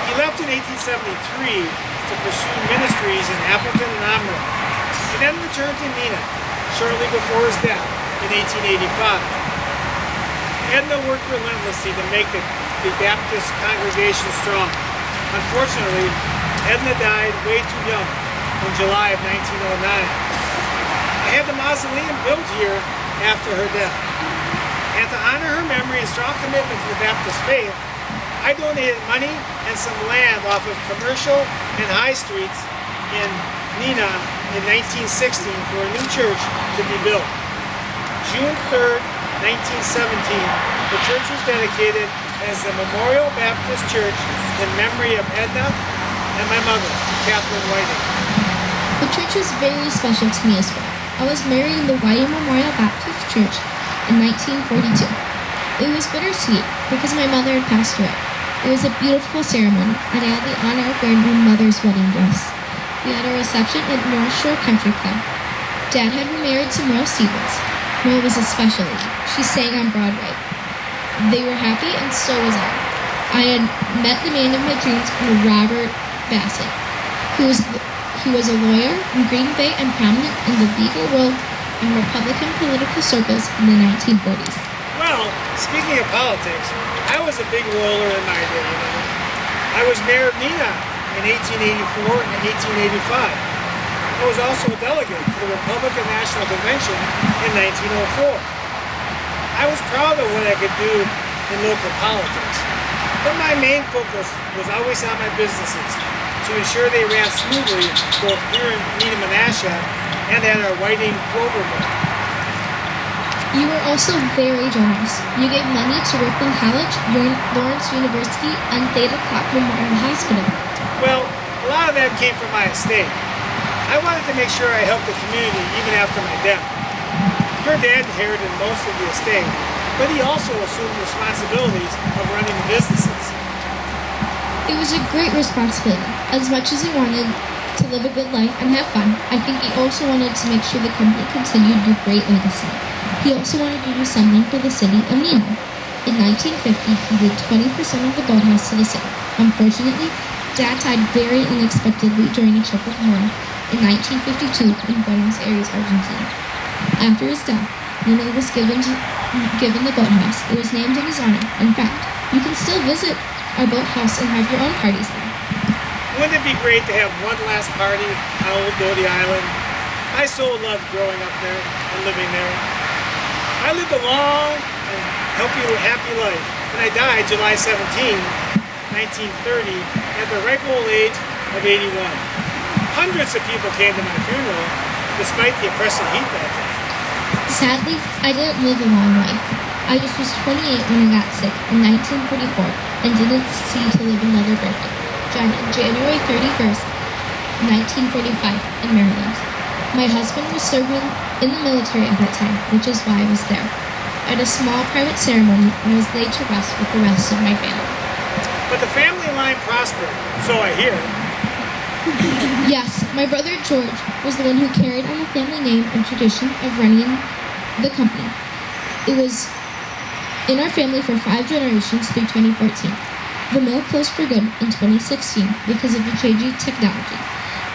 He left in 1873 to pursue ministries in Appleton and Omri, and then returned to Neenah shortly before his death in 1885. Edna worked relentlessly to make the Baptist congregation strong. Unfortunately, Edna died way too young in July of 1909. I had the mausoleum built here after her death. And to honor her memory and strong commitment to the Baptist faith, I donated money and some land off of Commercial and High Streets in Neenah in 1916 for a new church to be built. June 3rd, 1917, the church was dedicated as the Memorial Baptist Church in memory of Edna and my mother, Catherine Whiting. The church was very special to me as well. I was married in the Whiting Memorial Baptist Church in 1942. It was bittersweet because my mother had passed away. It was a beautiful ceremony, and I had the honor of wearing my mother's wedding dress. We had a reception at North Shore Country Club. Dad had remarried to Merle Stevens. Merle was a special lady. She sang on Broadway. They were happy, and so was I. I had met the man of my dreams, Robert Bassett, who was a lawyer in Green Bay and prominent in the legal world and Republican political circles in the 1940s. Well, speaking of politics, I was a big roller in my day, you know. I was mayor of Neenah in 1884 and 1885. I was also a delegate to the Republican National Convention in 1904. I was proud of what I could do in local politics, but my main focus was always on my businesses to ensure they ran smoothly both here in Neenah, Menasha and at our Whiting Clover Mill. You were also very generous. You gave money to Brooklyn College, Lawrence University, and Theta Clock Memorial Hospital. Well, a lot of that came from my estate. I wanted to make sure I helped the community even after my death. Your dad inherited most of the estate, but he also assumed responsibilities of running the businesses. It was a great responsibility. As much as he wanted to live a good life and have fun, I think he also wanted to make sure the company continued a great legacy. He also wanted to do something for the city of Neenah. In 1950, he did 20% of the boathouse to the city. Unfortunately, Dad died very unexpectedly during a trip with home in 1952 in Buenos Aires, Argentina. After his death, Neenah was given the boathouse. It was named in his honor. In fact, you can still visit our boathouse and have your own parties there. Wouldn't it be great to have one last party on old Doty Island? I so loved growing up there and living there. I lived a long and happy life, and I died July 17, 1930, at the ripe old age of 81. Hundreds of people came to my funeral, despite the oppressive heat that day. Sadly, I didn't live a long life. I just was 28 when I got sick in 1944 and didn't see to live another birthday, January 31st, 1945 in Maryland. My husband was serving in the military at that time, which is why I was there. At a small private ceremony, I was laid to rest with the rest of my family. But the family line prospered, so I hear. Yes, my brother George was the one who carried on the family name and tradition of running the company. It was in our family for 5 generations through 2014. The mill closed for good in 2016 because of the changing technology.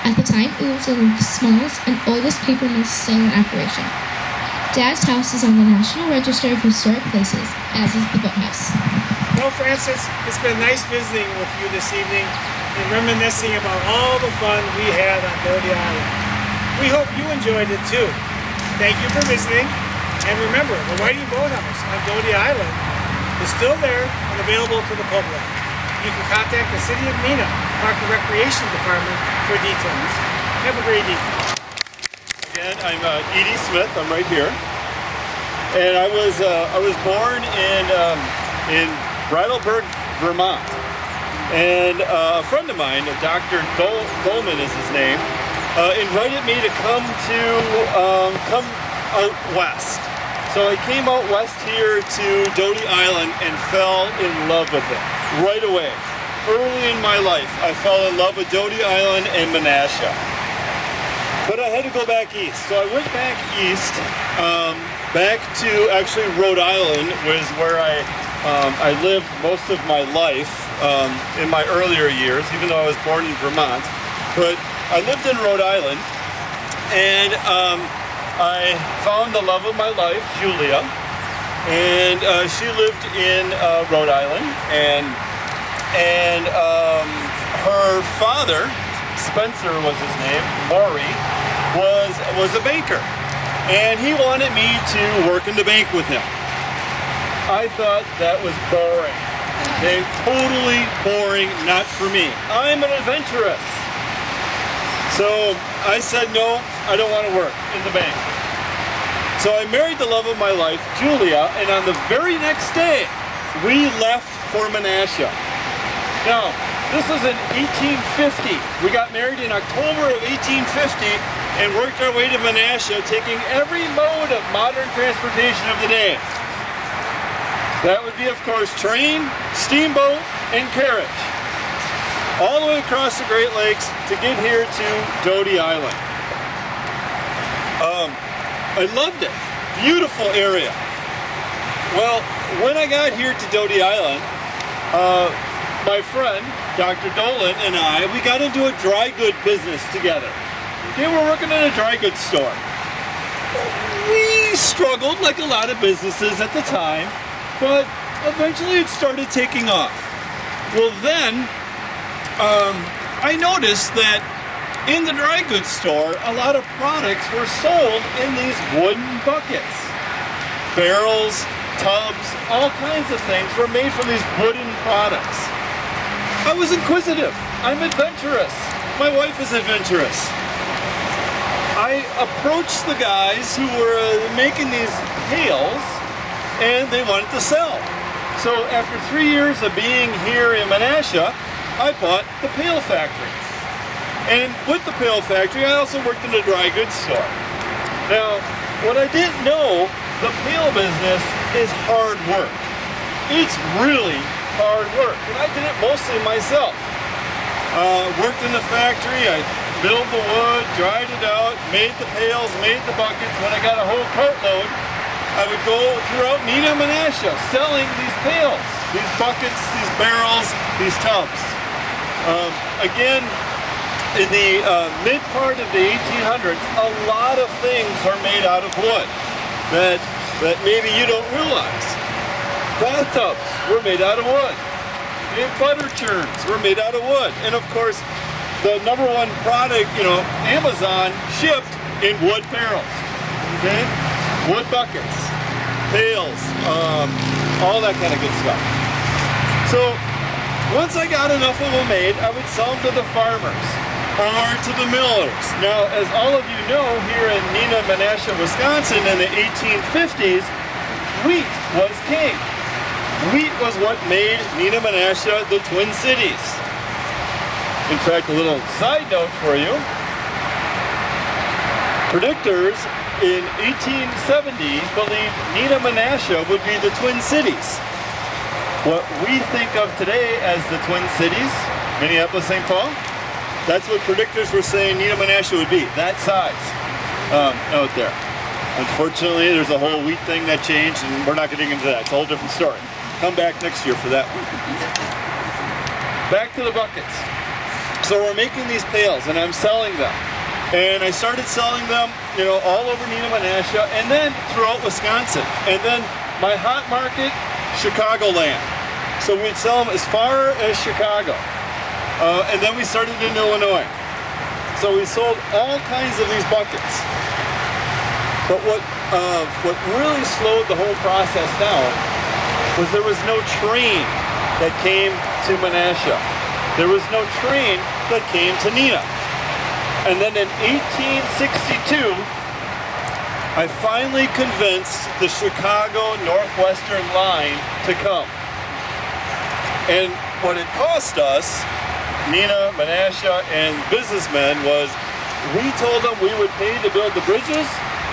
At the time, it was one of the smallest and oldest paper mills still in operation. Dad's house is on the National Register of Historic Places, as is the boathouse. Well, Frances, it's been nice visiting with you this evening and reminiscing about all the fun we had on Doty Island. We hope you enjoyed it too. Thank you for visiting, and remember, the Whiting Boathouse on Doty Island is still there and available to the public. You can contact the City of Neenah Park and Recreation Department for details. Have a great evening. Again, I'm Edie Smith. I'm right here, and I was born in Brattleboro, Vermont. And a friend of mine, Dr. Goldman is his name, invited me to come out west. So I came out west here to Doty Island and fell in love with it right away. Early in my life, I fell in love with Doty Island and Menasha. But I had to go back east. So I went back east, back to actually Rhode Island, was where I lived most of my life in my earlier years, even though I was born in Vermont. But I lived in Rhode Island, and I found the love of my life, Julia, and she lived in Rhode Island, and her father, Spencer was his name, Maury, was a banker, and he wanted me to work in the bank with him. I thought that was boring. Okay, totally boring, not for me. I'm an adventurous. So I said, no, I don't want to work in the bank. So I married the love of my life, Julia, and on the very next day, we left for Menasha. Now, this was in 1850. We got married in October of 1850 and worked our way to Menasha, taking every mode of modern transportation of the day. That would be, of course, train, steamboat, and carriage. All the way across the Great Lakes to get here to Doty Island. I loved it. Beautiful area. Well, when I got here to Doty Island, my friend, Dr. Dolan, and I, we got into a dry good business together. Okay, we're working in a dry goods store. We struggled like a lot of businesses at the time, but eventually it started taking off. Well, then I noticed that in the dry goods store, a lot of products were sold in these wooden buckets. Barrels, tubs, all kinds of things were made from these wooden products. I was inquisitive. I'm adventurous. My wife is adventurous. I approached the guys who were making these pails, and they wanted to sell. So after 3 years of being here in Menasha, I bought the pail factory. And with the pail factory, I also worked in the dry goods store. Now, what I didn't know, the pail business is hard work. It's really hard work, and I did it mostly myself. Worked in the factory, I milled the wood, dried it out, made the pails, made the buckets. When I got a whole cartload, I would go throughout Neenah, Menasha, selling these pails, these buckets, these barrels, these tubs. Again, in the mid part of the 1800s, a lot of things are made out of wood that maybe you don't realize. Bathtubs were made out of wood. big butter churns were made out of wood. And of course, the number one product, Amazon shipped in wood barrels, okay? Wood buckets, pails, all that kind of good stuff. So once I got enough of them made, I would sell them to the farmers or to the millers. Now, as all of you know, here in Neenah, Menasha, Wisconsin in the 1850s, wheat was king. Wheat was what made Neenah, Menasha the Twin Cities. In fact, a little side note for you. Predictors in 1870 believed Neenah, Menasha would be the Twin Cities. What we think of today as the Twin Cities, Minneapolis, St. Paul, that's what predictors were saying Neenah, Menasha would be, that size out there. Unfortunately, there's a whole wheat thing that changed, and we're not getting into that. It's a whole different story. Come back next year for that one. Back to the buckets. So we're making these pails, and I'm selling them. And I started selling them, all over Neenah, Menasha, and then throughout Wisconsin. And then my hot market, Chicagoland. So we'd sell them as far as Chicago. And then we started in Illinois. So we sold all kinds of these buckets. But what really slowed the whole process down was there was no train that came to Menasha. There was no train that came to Neenah. And then in 1862, I finally convinced the Chicago Northwestern line to come. And what it cost us, Neenah, Menasha, and businessmen, was we told them we would pay to build the bridges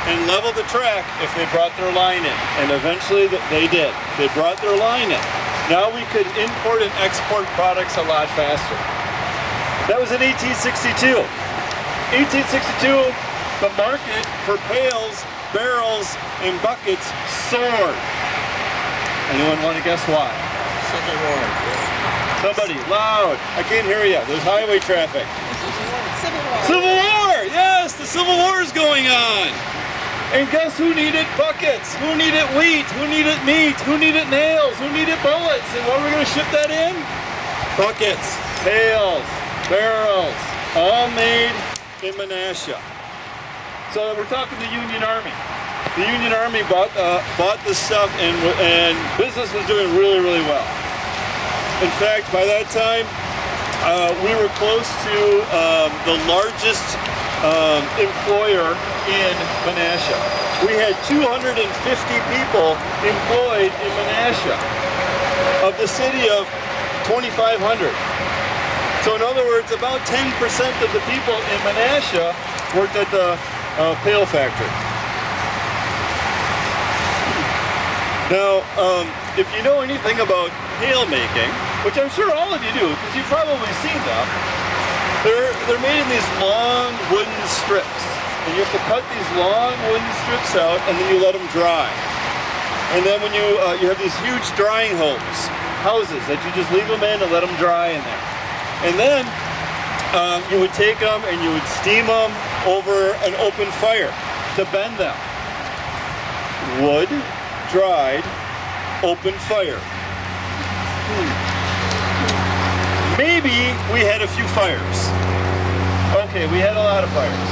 and level the track if they brought their line in. And eventually they did. They brought their line in. Now we could import and export products a lot faster. That was in 1862. 1862, the market for pails, barrels, and buckets soared. Anyone want to guess why? Civil War. Somebody, loud. I can't hear you. There's highway traffic. Civil War. Civil War! Yes, the Civil War is going on. And guess who needed buckets? Who needed wheat? Who needed meat? Who needed nails? Who needed bullets? And what are we going to ship that in? Buckets, pails, barrels, all made in Menasha. So we're talking the Union Army. The Union Army bought this stuff, and business was doing really, really well. In fact, by that time, we were close to the largest employer in Menasha. We had 250 people employed in Menasha of the city of 2,500. So in other words, about 10% of the people in Menasha worked at the pail factory. Now, if you know anything about pail making, which I'm sure all of you do, because you've probably seen them, they're made in these long wooden strips. And you have to cut these long wooden strips out, and then you let them dry. And then when you have these huge drying houses that you just leave them in and let them dry in there. And then you would take them and you would steam them over an open fire to bend them. Wood, dried, open fire. Maybe we had a few fires. Okay, we had a lot of fires.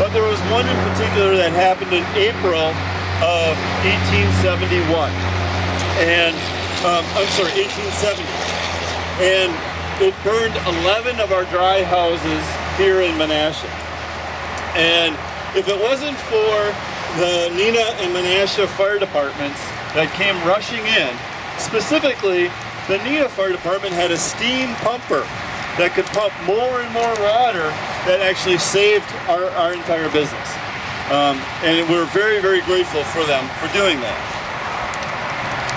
But there was one in particular that happened in April of 1871. And, 1870. And it burned 11 of our dry houses here in Menasha. And if it wasn't for the Neenah and Menasha fire departments that came rushing in, specifically, the Neenah Fire Department had a steam pumper that could pump more and more water that actually saved our entire business. And we're very, very grateful for them for doing that.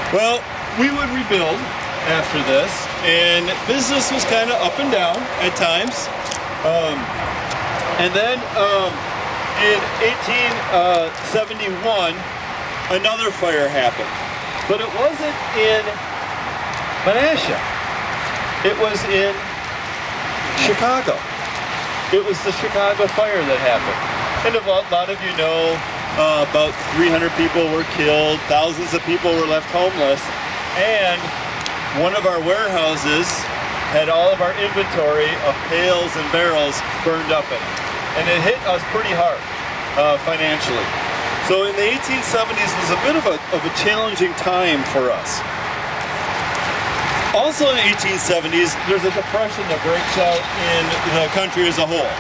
Well, we would rebuild after this, and business was kind of up and down at times. And then in 1871, another fire happened. But it wasn't in Menasha. It was in Chicago. It was the Chicago fire that happened. And a lot of you know about 300 people were killed, thousands of people were left homeless, and one of our warehouses had all of our inventory of pails and barrels burned up in it. And it hit us pretty hard financially. So in the 1870s was a bit of a challenging time for us. Also in the 1870s, there's a depression that breaks out in the country as a whole.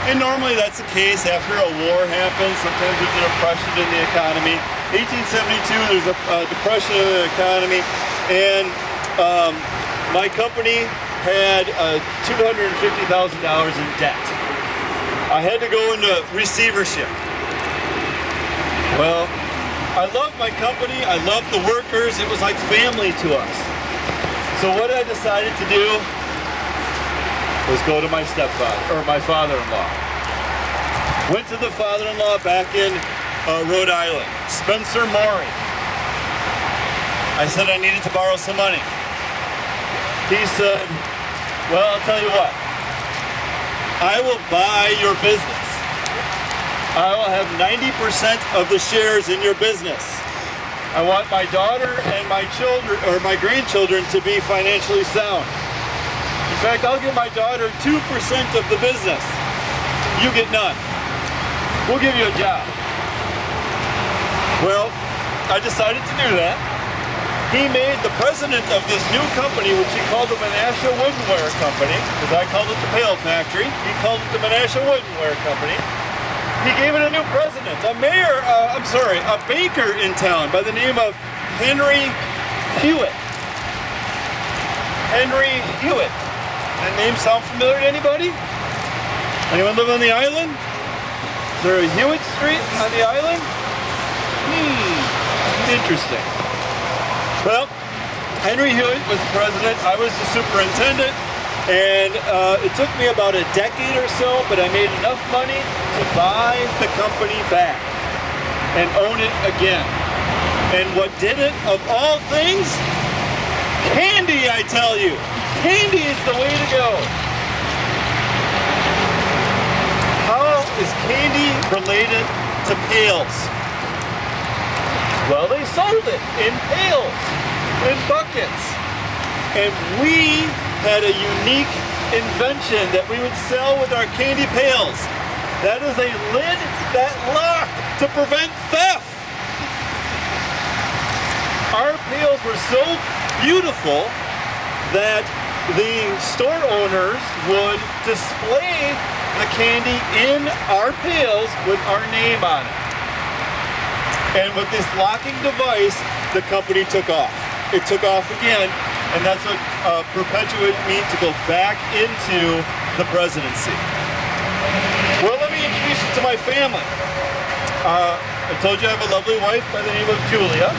And normally that's the case after a war happens. Sometimes there's a depression in the economy. 1872, there's a depression in the economy. And my company had $250,000 in debt. I had to go into receivership. Well, I love my company. I love the workers. It was like family to us. So what I decided to do was go to my stepfather, or my father-in-law. Went to the father-in-law back in Rhode Island, Spencer Maury. I said I needed to borrow some money. He said, well, I'll tell you what. I will buy your business. I will have 90% of the shares in your business. I want my daughter and my children, or my grandchildren, to be financially sound. In fact, I'll give my daughter 2% of the business. You get none. We'll give you a job. Well, I decided to do that. He made the president of this new company, which he called the Menasha Woodenware Company, because I called it the Pail Factory. He called it the Menasha Woodenware Company. He gave it a new president, a baker in town by the name of Henry Hewitt. Henry Hewitt. That name sound familiar to anybody? Anyone live on the island? Is there a Hewitt Street on the island? Interesting. Well, Henry Hewitt was the president. I was the superintendent. And it took me about a decade or so, but I made enough money to buy the company back and own it again. And what did it, of all things? Candy, I tell you. Candy is the way to go. How is candy related to pails? Well, they sold it in pails, in buckets. And we had a unique invention that we would sell with our candy pails. That is a lid that locked to prevent theft. Our pails were so beautiful that the store owners would display the candy in our pails with our name on it. And with this locking device, the company took off. It took off again. And that's what perpetuated me to go back into the presidency. Well, let me introduce you to my family. I told you I have a lovely wife by the name of Julia.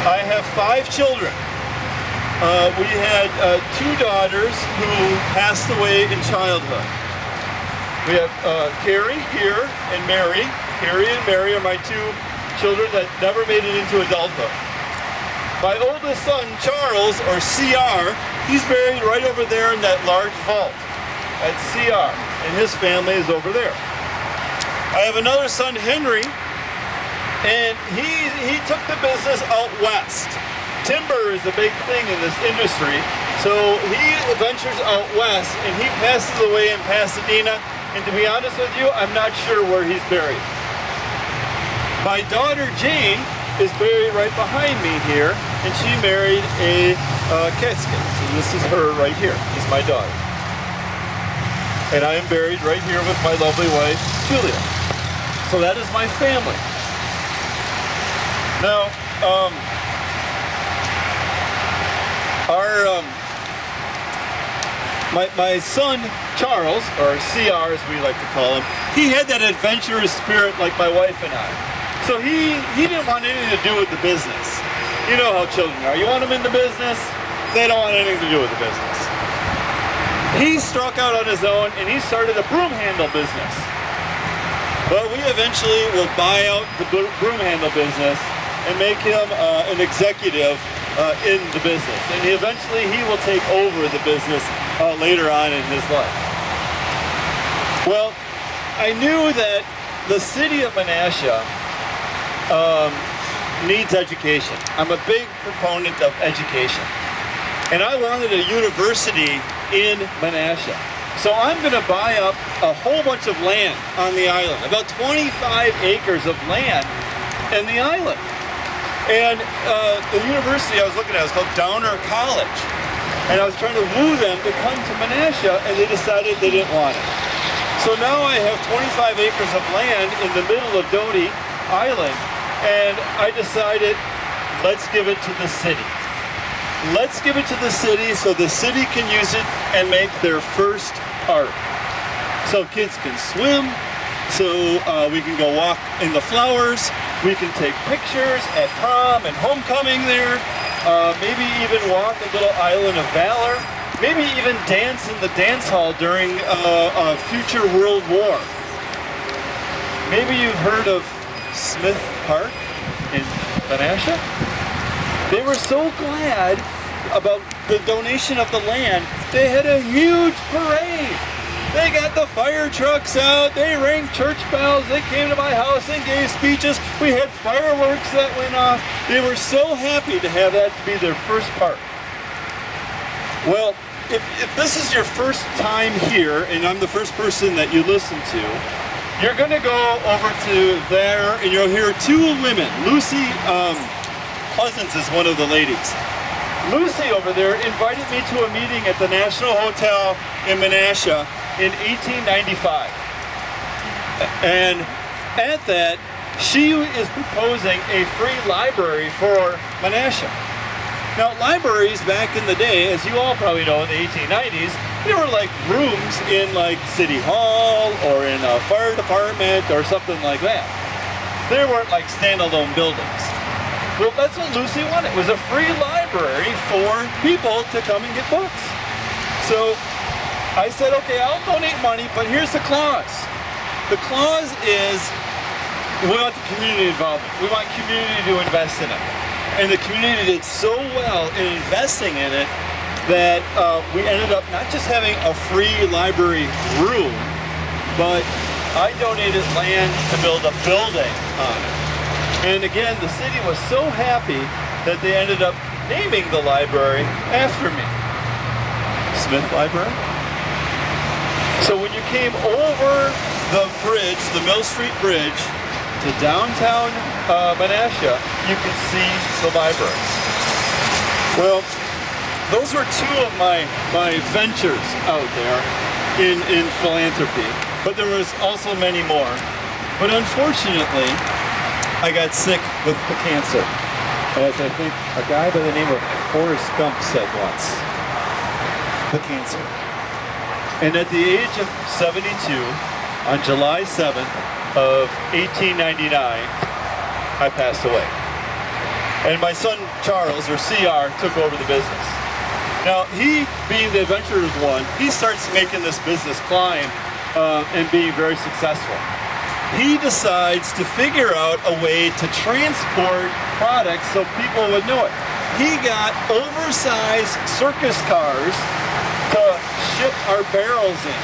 I have 5 children. We had 2 daughters who passed away in childhood. We have Carrie here and Mary. Carrie and Mary are my 2 children that never made it into adulthood. My oldest son, Charles, or CR, he's buried right over there in that large vault at CR, and his family is over there. I have another son, Henry, and he took the business out west. Timber is a big thing in this industry, so he ventures out west, and he passes away in Pasadena, and to be honest with you, I'm not sure where he's buried. My daughter, Jane, is buried right behind me here, and she married a casket. So this is her right here. This is my daughter. And I am buried right here with my lovely wife, Julia. So that is my family. Now, my son, Charles, or CR as we like to call him, he had that adventurous spirit like my wife and I. So he didn't want anything to do with the business. You know how children are. You want them in the business, they don't want anything to do with the business. He struck out on his own and he started a broom handle business. But we eventually will buy out the broom handle business and make him an executive in the business. And eventually he will take over the business later on in his life. Well, I knew that the city of Menasha needs education. I'm a big proponent of education. And I wanted a university in Menasha. So I'm going to buy up a whole bunch of land on the island, about 25 acres of land in the island. And the university I was looking at was called Downer College. And I was trying to woo them to come to Menasha, and they decided they didn't want it. So now I have 25 acres of land in the middle of Doty Island, and I decided, let's give it to the city. Let's give it to the city so the city can use it and make their first park. So kids can swim, so we can go walk in the flowers, we can take pictures at prom and homecoming there, maybe even walk a little island of valor, maybe even dance in the dance hall during a future world war. Maybe you've heard of Smith Park in Menasha? They were so glad about the donation of the land, they had a huge parade. They got the fire trucks out, they rang church bells, they came to my house and gave speeches, we had fireworks that went off. They were so happy to have that to be their first park. Well, if this is your first time here, and I'm the first person that you listen to, you're going to go over to there and you'll hear two women. Lucy Pleasance is one of the ladies. Lucy over there invited me to a meeting at the National Hotel in Menasha in 1895. And at that, she is proposing a free library for Menasha. Now, libraries back in the day, as you all probably know, in the 1890s, they were like rooms in like City Hall or in a fire department or something like that. They weren't like standalone buildings. Well, that's what Lucy wanted. It was a free library for people to come and get books. So I said, okay, I'll donate money, but here's the clause. The clause is we want the community involvement. We want community to invest in it. And the community did so well in investing in it that we ended up not just having a free library room, but I donated land to build a building on it. And again, the city was so happy that they ended up naming the library after me. Smith Library. So when you came over the bridge, the Mill Street Bridge, to downtown Menasha, you can see the library. Well, those were two of my ventures out there in philanthropy, but there was also many more. But unfortunately, I got sick with cancer, as I think a guy by the name of Forrest Gump said once. The cancer. And at the age of 72, on July 7th of 1899, I passed away. And my son Charles, or CR, took over the business. Now, he, being the adventurer's one, he starts making this business climb and being very successful. He decides to figure out a way to transport products so people would know it. He got oversized circus cars to ship our barrels in.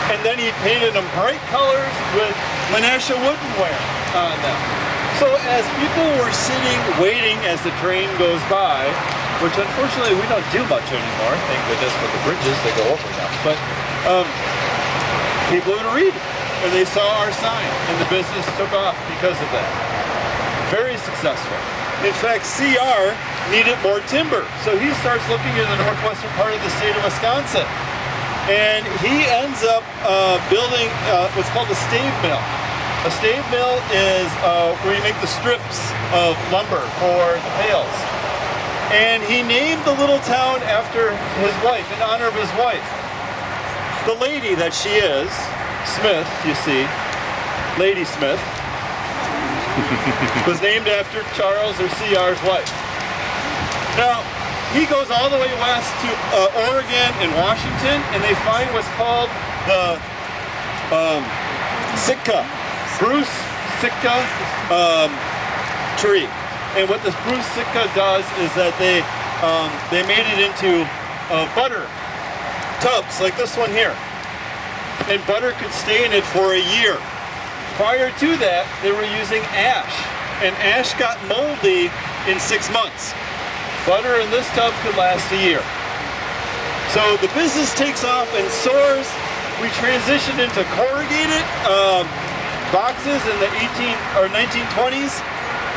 And then he painted them bright colors with Menasha woodenware on them. So as people were sitting, waiting as the train goes by, which unfortunately we don't do much anymore, thank goodness for the bridges that go over them, but people would read it. And they saw our sign, and the business took off because of that. Very successful. In fact, CR needed more timber, so he starts looking in the northwestern part of the state of Wisconsin. And he ends up building what's called a stave mill. A stave mill is where you make the strips of lumber for the pails. And he named the little town after his wife, in honor of his wife. The lady that she is, Smith, you see, Lady Smith, was named after Charles or CR's wife. Now, he goes all the way west to Oregon and Washington, and they find what's called the Sitka, Spruce Sitka tree. And what the Spruce Sitka does is that they made it into butter tubs like this one here. And butter could stay in it for a year. Prior to that, they were using ash, and ash got moldy in 6 months. Butter in this tub could last a year. So the business takes off and soars. We transitioned into corrugated boxes in the 1920s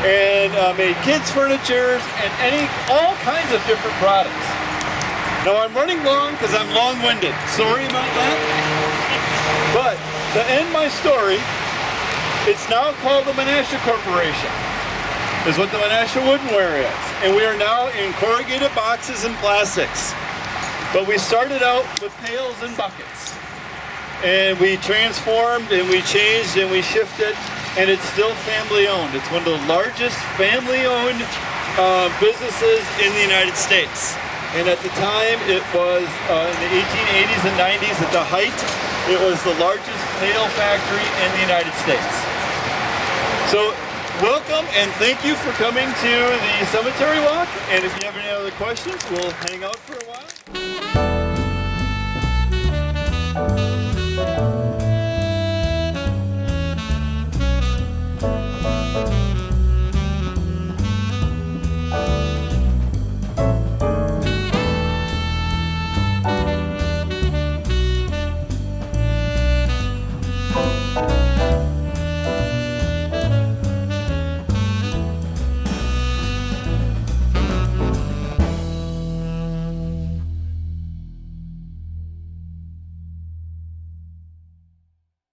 and made kids furnitures and all kinds of different products. Now I'm running long because I'm long-winded. Sorry about that. But to end my story, it's now called the Menasha Corporation, is what the Menasha Woodenware is. And we are now in corrugated boxes and plastics. But we started out with pails and buckets. And we transformed and we changed and we shifted, and it's still family owned. It's one of the largest family owned businesses in the United States. And at the time it was in the 1880s and 90s at the height, it was the largest pail factory in the United States. So welcome and thank you for coming to the cemetery walk. And if you have any other questions, we'll hang out for a while.